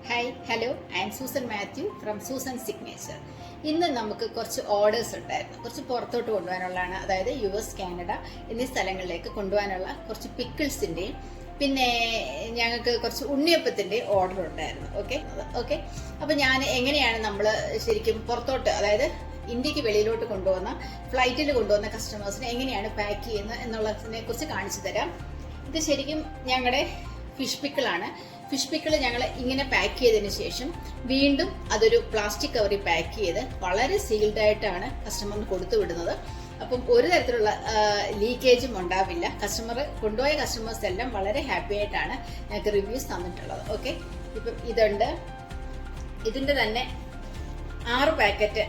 Hi hello I am Susan Mathew from Susan signature. ഇന്ന് നമുക്ക് കുറച്ച് ഓർഡേഴ്സ് ഉണ്ടായിരുന്നു, കുറച്ച് പുറത്തോട്ട് കൊണ്ടുപോകാനുള്ളതാണ്. അതായത് US, കാനഡ എന്നീ സ്ഥലങ്ങളിലേക്ക് കൊണ്ടുപോകാനുള്ള കുറച്ച് പിക്കിൾസിൻ്റെയും പിന്നെ ഞങ്ങൾക്ക് കുറച്ച് ഉണ്ണിയപ്പത്തിൻ്റെ ഓർഡർ ഉണ്ടായിരുന്നു. ഓക്കെ അപ്പോൾ ഞാൻ എങ്ങനെയാണ് നമ്മൾ ശരിക്കും പുറത്തോട്ട്, അതായത് ഇന്ത്യക്ക് വെളിയിലോട്ട് കൊണ്ടുപോകുന്ന ഫ്ലൈറ്റിൽ കൊണ്ടുപോകുന്ന കസ്റ്റമേഴ്സിനെ എങ്ങനെയാണ് പാക്ക് ചെയ്യുന്നത് എന്നുള്ളതിനെ കുറിച്ച് കാണിച്ചു തരാം. ഇത് ശരിക്കും ഞങ്ങളുടെ ഫിഷ് പിക്കിളാണ്. ഫിഷ് പിക്കിൾ ഞങ്ങൾ ഇങ്ങനെ പാക്ക് ചെയ്തതിന് ശേഷം വീണ്ടും അതൊരു പ്ലാസ്റ്റിക് കവറിൽ പാക്ക് ചെയ്ത് വളരെ സീൽഡ് ആയിട്ടാണ് കസ്റ്റമറിന് കൊടുത്തു വിടുന്നത്. അപ്പം ഒരു തരത്തിലുള്ള ലീക്കേജും ഉണ്ടാവില്ല. കൊണ്ടുപോയ കസ്റ്റമേഴ്സ് എല്ലാം വളരെ ഹാപ്പി ആയിട്ടാണ് ഞങ്ങൾക്ക് റിവ്യൂസ് തന്നിട്ടുള്ളത്. ഓക്കെ, ഇപ്പം ഇതുണ്ട്. ഇതിൻ്റെ തന്നെ 6 പാക്കറ്റ്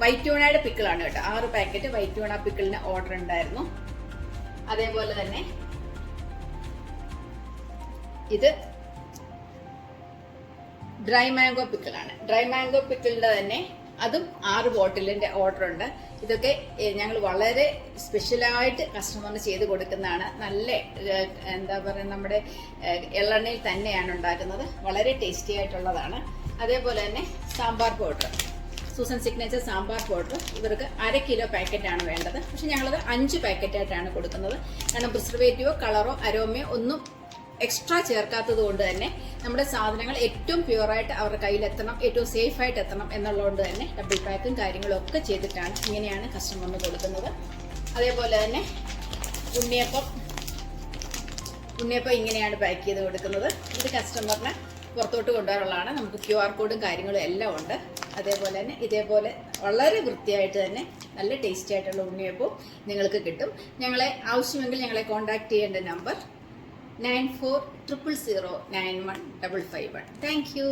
വൈറ്റ് ട്യൂണയുടെ പിക്കിളാണ് കേട്ടോ. 6 പാക്കറ്റ് വൈറ്റ് ട്യൂണ പിക്കിളിന് ഓർഡർ ഉണ്ടായിരുന്നു. അതേപോലെ തന്നെ ഇത് ഡ്രൈ മാംഗോ പിക്കിളാണ്. ഡ്രൈ മാംഗോ പിക്കിളിന്റെ തന്നെ അതും 6 ബോട്ടിലിന്റെ ഓർഡർ ഉണ്ട്. ഇതൊക്കെ ഞങ്ങൾ വളരെ സ്പെഷ്യലായിട്ട് കസ്റ്റമറിന് ചെയ്ത് കൊടുക്കുന്നതാണ്. നല്ല എന്താ പറയുക, നമ്മുടെ എള്ളെണ്ണയിൽ തന്നെയാണ് ഉണ്ടാക്കുന്നത്. വളരെ ടേസ്റ്റി ആയിട്ടുള്ളതാണ്. അതേപോലെ തന്നെ sambar powder, Susan signature sambar powder ഇവർക്ക് 1/2 കിലോ പാക്കറ്റാണ് വേണ്ടത്. പക്ഷെ ഞങ്ങളത് 5 പാക്കറ്റായിട്ടാണ് കൊടുക്കുന്നത്. കാരണം പ്രിസർവേറ്റീവോ കളറോ അരോമയോ ഒന്നും എക്സ്ട്രാ ചേർക്കാത്തത് കൊണ്ട് തന്നെ നമ്മുടെ സാധനങ്ങൾ ഏറ്റവും പ്യുവറായിട്ട് അവരുടെ കയ്യിലെത്തണം, ഏറ്റവും സേഫ് ആയിട്ട് എത്തണം എന്നുള്ളതുകൊണ്ട് തന്നെ ഡബിൾ പാക്കും കാര്യങ്ങളും ഒക്കെ ചെയ്തിട്ടാണ് ഇങ്ങനെയാണ് കസ്റ്റമറിന് കൊടുക്കുന്നത്. അതേപോലെ തന്നെ ഉണ്ണിയപ്പം ഇങ്ങനെയാണ് പാക്ക് ചെയ്ത് കൊടുക്കുന്നത്. ഇത് കസ്റ്റമറിന് പുറത്തോട്ട് കൊണ്ടുപോകാനുള്ളതാണ്. നമുക്ക് QR കോഡും കാര്യങ്ങളും എല്ലാം ഉണ്ട്. അതേപോലെ തന്നെ ഇതേപോലെ വളരെ വൃത്തിയായിട്ട് തന്നെ നല്ല ടേസ്റ്റി ആയിട്ടുള്ള ഉണ്ണിയപ്പവും നിങ്ങൾക്ക് കിട്ടും. ഞങ്ങളെ ആവശ്യമെങ്കിൽ ഞങ്ങളെ കോൺടാക്ട് ചെയ്യേണ്ട നമ്പർ 9400091551. Thank you.